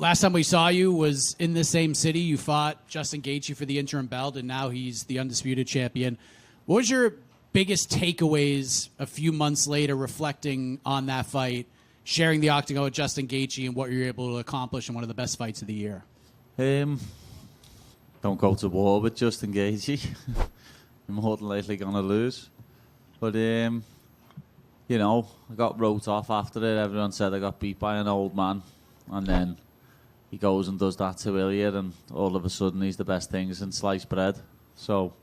Last time we saw you was in the same city. You fought Justin Gaethje for the interim belt, and now he's the undisputed champion. What was your biggest takeaways a few months later, reflecting on that fight, sharing the octagon with Justin Gaethje, and what you were able to accomplish in one of the best fights of the year? Don't go to war with Justin Gaethje. You're more than likely going to lose. But, I got wrote off after it. Everyone said I got beat by an old man. And then he goes and does that to Ilia, and all of a sudden he's the best things in sliced bread. So,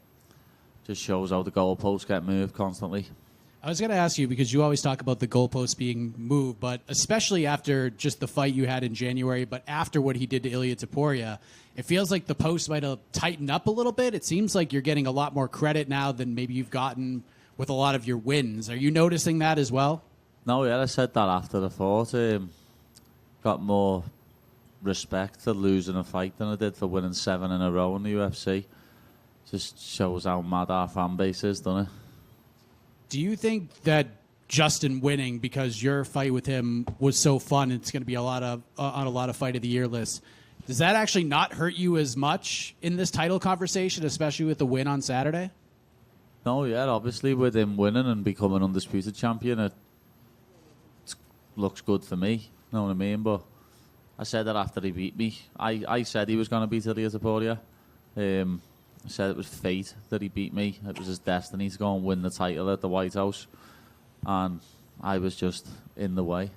just shows how the goalposts get moved constantly. I was going to ask you, because you always talk about the goalposts being moved, but especially after just the fight you had in January, but after what he did to Ilia Topuria, it feels like the post might have tightened up a little bit. It seems like you're getting a lot more credit now than maybe you've gotten with a lot of your wins. Are you noticing that as well? No, yeah, I said that after the fight. Got more respect for losing a fight than I did for winning 7 in a row in the UFC. Just shows how mad our fan base is, doesn't it? Do you think that Justin winning, because your fight with him was so fun, it's going to be on a lot of fight of the year lists, does that actually not hurt you as much in this title conversation, especially with the win on Saturday? No, yeah, obviously with him winning and becoming undisputed champion, it looks good for me. You know what I mean? But I said that after he beat me. I said he was going to beat Ilia Topuria. I said it was fate that he beat me. It was his destiny to go and win the title at the White House. And I was just in the way.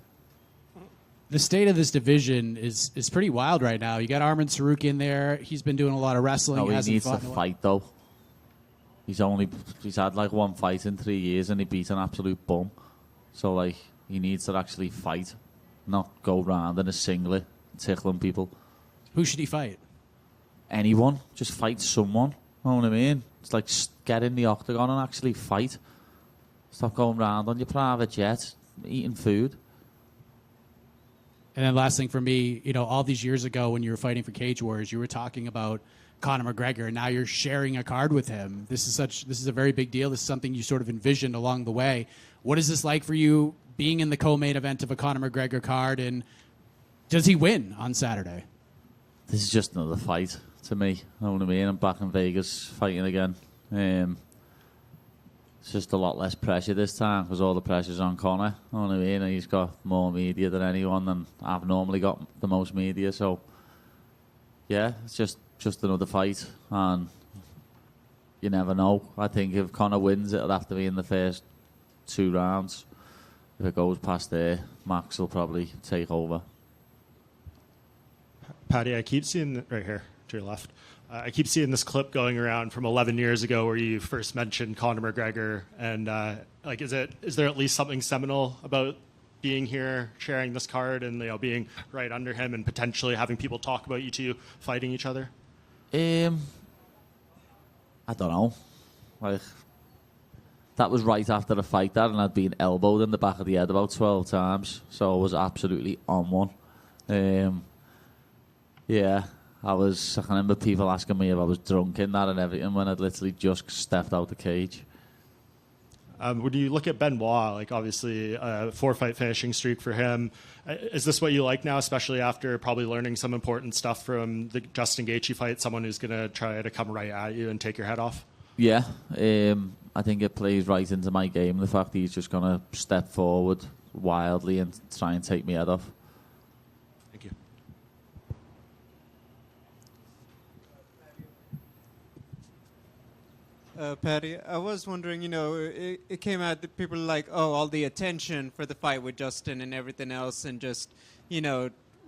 The state of this division is pretty wild right now. You got Arman Saruki in there. He's been doing a lot of wrestling. No, he needs to fight, though. He's had like one fight in 3 years and he beat an absolute bum. So, like, he needs to actually fight, not go round in a singlet tickling people. Who should he fight? Anyone. Just fight someone. You know what I mean? It's like, get in the octagon and actually fight. Stop going round on your private jet, eating food. And then last thing for me, all these years ago when you were fighting for Cage Warriors, you were talking about Conor McGregor, and now you're sharing a card with him. This is a very big deal. This is something you sort of envisioned along the way. What is this like for you, being in the co-main event of a Conor McGregor card, and does he win on Saturday? This is just another fight to me. You know what I mean? I'm back in Vegas fighting again. It's just a lot less pressure this time because all the pressure's on Conor. You know what I mean? And he's got more media than anyone, and I've normally got the most media. So, yeah, it's just another fight, and you never know. I think if Conor wins, it'll have to be in the first 2 rounds. If it goes past there, Max will probably take over. Paddy, I keep seeing right here to your left. I keep seeing this clip going around from 11 years ago where you first mentioned Conor McGregor, and is there at least something seminal about being here, sharing this card, and being right under him, and potentially having people talk about you two fighting each other? I don't know. Like, that was right after the fight and I'd been elbowed in the back of the head about 12 times, so I was absolutely on one. Yeah, I can remember people asking me if I was drunk in that and everything when I'd literally just stepped out the cage. When you look at Benoit, obviously a 4-fight finishing streak for him, is this what you like now, especially after probably learning some important stuff from the Justin Gaethje fight, someone who's going to try to come right at you and take your head off? Yeah, I think it plays right into my game, the fact that he's just going to step forward wildly and try and take me head off. Thank you. Paddy, I was wondering, it came out that people were like, all the attention for the fight with Justin and everything else, and just,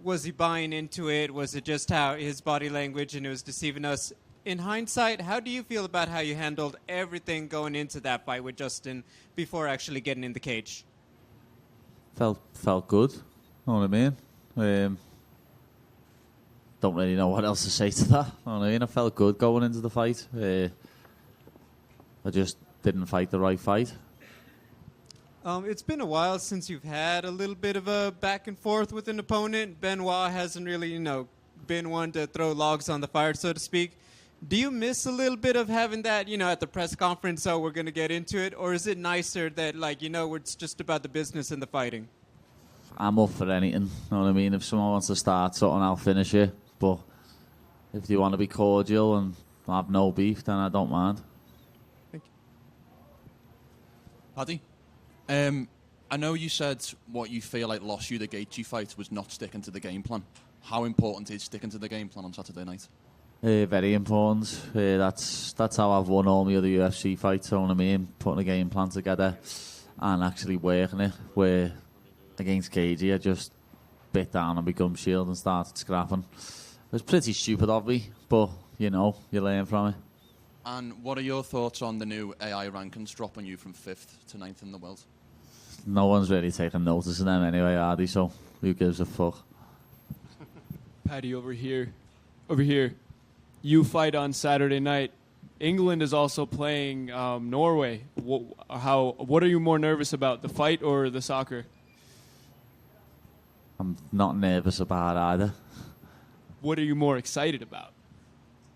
was he buying into it? Was it just how his body language and it was deceiving us? In hindsight, how do you feel about how you handled everything going into that fight with Justin before actually getting in the cage? Felt good, you know what I mean? Don't really know what else to say to that, you know what I mean? I felt good going into the fight. I just didn't fight the right fight. It's been a while since you've had a little bit of a back and forth with an opponent. Benoit hasn't really, been one to throw logs on the fire, so to speak. Do you miss a little bit of having that, at the press conference, so we're going to get into it? Or is it nicer that, it's just about the business and the fighting? I'm up for anything. You know what I mean? If someone wants to start something, I'll finish it. But if you want to be cordial and have no beef, then I don't mind. Thank you. Paddy, I know you said what you feel like lost you the Gaethje fight was not sticking to the game plan. How important is sticking to the game plan on Saturday night? Very important. That's how I've won all my other UFC fights. You know what I mean? Putting a game plan together and actually working it. Where against Gaethje, I just bit down on my gum shield and started scrapping. It was pretty stupid of me, but you know, you learn from it. And what are your thoughts on the new AI rankings dropping you from 5th to 9th in the world? No one's really taking notice of them anyway, are they? So who gives a fuck? Paddy, over here. You fight on Saturday night. England is also playing Norway. What are you more nervous about, the fight or the soccer? I'm not nervous about either. What are you more excited about?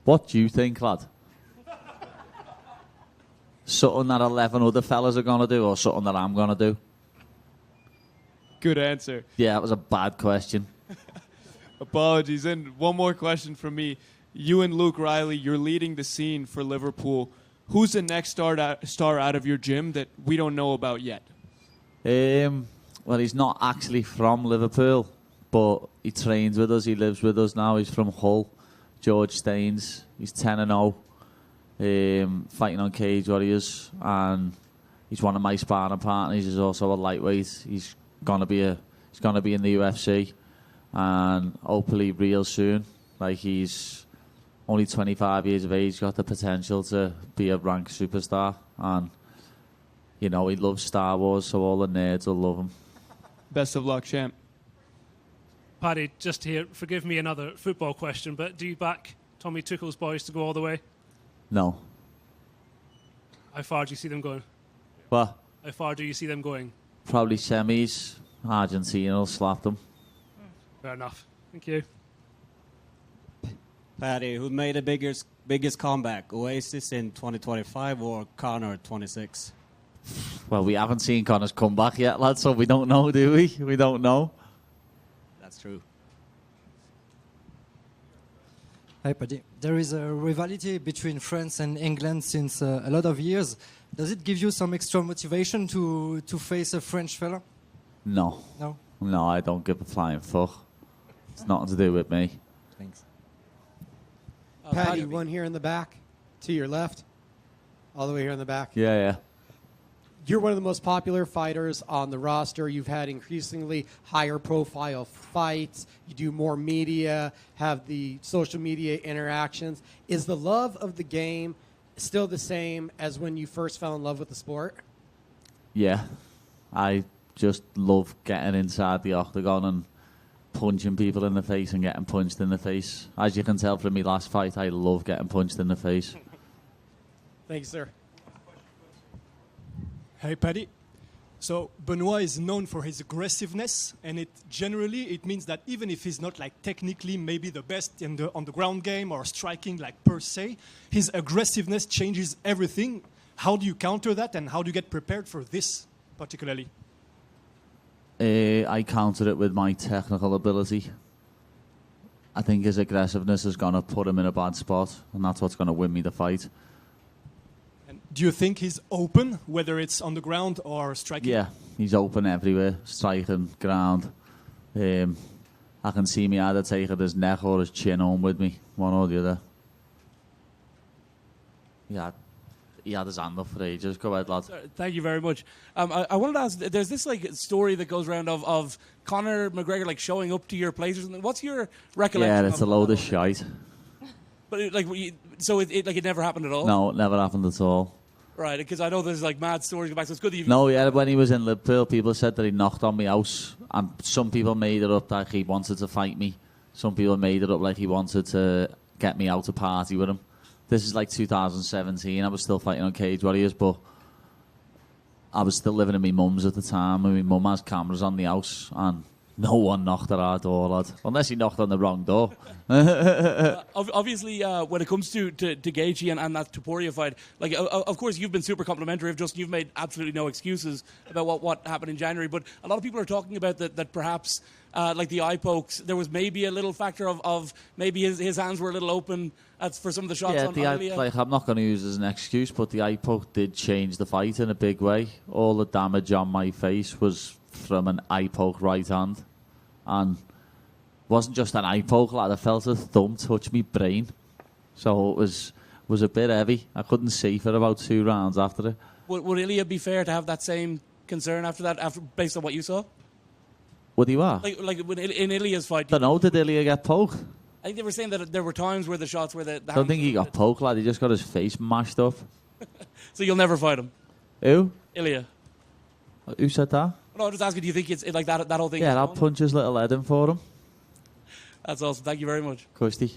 What do you think, lad? Something that 11 other fellas are going to do or something that I'm going to do? Good answer. Yeah, that was a bad question. Apologies. And one more question from me. You and Luke Riley, you're leading the scene for Liverpool. Who's the next star out of your gym that we don't know about yet? Well, he's not actually from Liverpool, but he trains with us. He lives with us now. He's from Hull. George Staines. He's 10-0, fighting on Cage Warriors, and he's one of my sparring partners. He's also a lightweight. He's gonna be in the UFC, and hopefully real soon. Like, he's only 25 years of age, got the potential to be a ranked superstar, and you know, he loves Star Wars, so all the nerds will love him. Best of luck, champ. Paddy, just here, forgive me another football question, but do you back Tommy Tuchel's boys to go all the way? No. How far do you see them going? What? How far do you see them going? Probably semis. Argentina will slap them. Fair enough. Thank you. Paddy, who made the biggest comeback? Oasis in 2025 or Conor 26? Well, we haven't seen Conor's comeback yet, lads, so we don't know, do we? We don't know. That's true. Hi, Paddy. There is a rivalry between France and England since a lot of years. Does it give you some extra motivation to face a French fella? No. No? No, I don't give a flying fuck. It's nothing to do with me. Thanks. Paddy, one here in the back, to your left, all the way here in the back. Yeah. You're one of the most popular fighters on the roster. You've had increasingly higher profile fights. You do more media, have the social media interactions. Is the love of the game still the same as when you first fell in love with the sport? Yeah. I just love getting inside the octagon and punching people in the face and getting punched in the face. As you can tell from my last fight, I love getting punched in the face. Thank you, sir. Hey, Paddy. So Benoit is known for his aggressiveness, and it means that even if he's not like technically maybe the best on the ground game or striking like per se, his aggressiveness changes everything. How do you counter that, and how do you get prepared for this particularly? I counter it with my technical ability. I think his aggressiveness is going to put him in a bad spot, and that's what's going to win me the fight. And do you think he's open, whether it's on the ground or striking? Yeah, he's open everywhere, striking, ground. I can see me either taking his neck or his chin home with me, one or the other. Yeah. He had his hand up for ages. Go ahead, lad. Thank you very much. I wanted to ask, there's this like story that goes around of Conor McGregor like showing up to your place or something. What's your recollection? Yeah, it's a load of shite. But it never happened at all? No, it never happened at all. Right, because I know there's like mad stories back, so it's good that you've... No, yeah, when he was in Liverpool, people said that he knocked on my house, and some people made it up that he wanted to fight me. Some people made it up like he wanted to get me out to party with him. This is like 2017. I was still fighting on Cage Warriors, but I was still living in my mum's at the time, and my mum has cameras on the house, and No one knocked at our door, lad. Unless he knocked on the wrong door. Obviously, when it comes to Gaethje and that Topuria fight, like of course you've been super complimentary of Justin. You've made absolutely no excuses about what happened in January. But a lot of people are talking about that perhaps like the eye pokes, there was maybe a little factor of maybe his hands were a little open for some of the shots. Yeah, on Ilia. like I'm not going to use it as an excuse, but the eye poke did change the fight in a big way. All the damage on my face was from an eye poke right hand, and wasn't just an eye poke, lad. I felt a thumb touch me brain, so it was a bit heavy. I couldn't see for about 2 rounds after it. Would Ilia be fair to have that same concern after that, based on what you saw? Would he what? Like in Ilia's fight? Don't know. Did Ilia get poked? I think they were saying that there were times where the shots were the I don't think he got poked, lad. He just got his face mashed up. So you'll never fight him? Who? Ilia. Who said that? No, I'm just asking, do you think it's like that whole thing? Yeah, I'll punch his little head in for him. That's awesome. Thank you very much. Kirsty.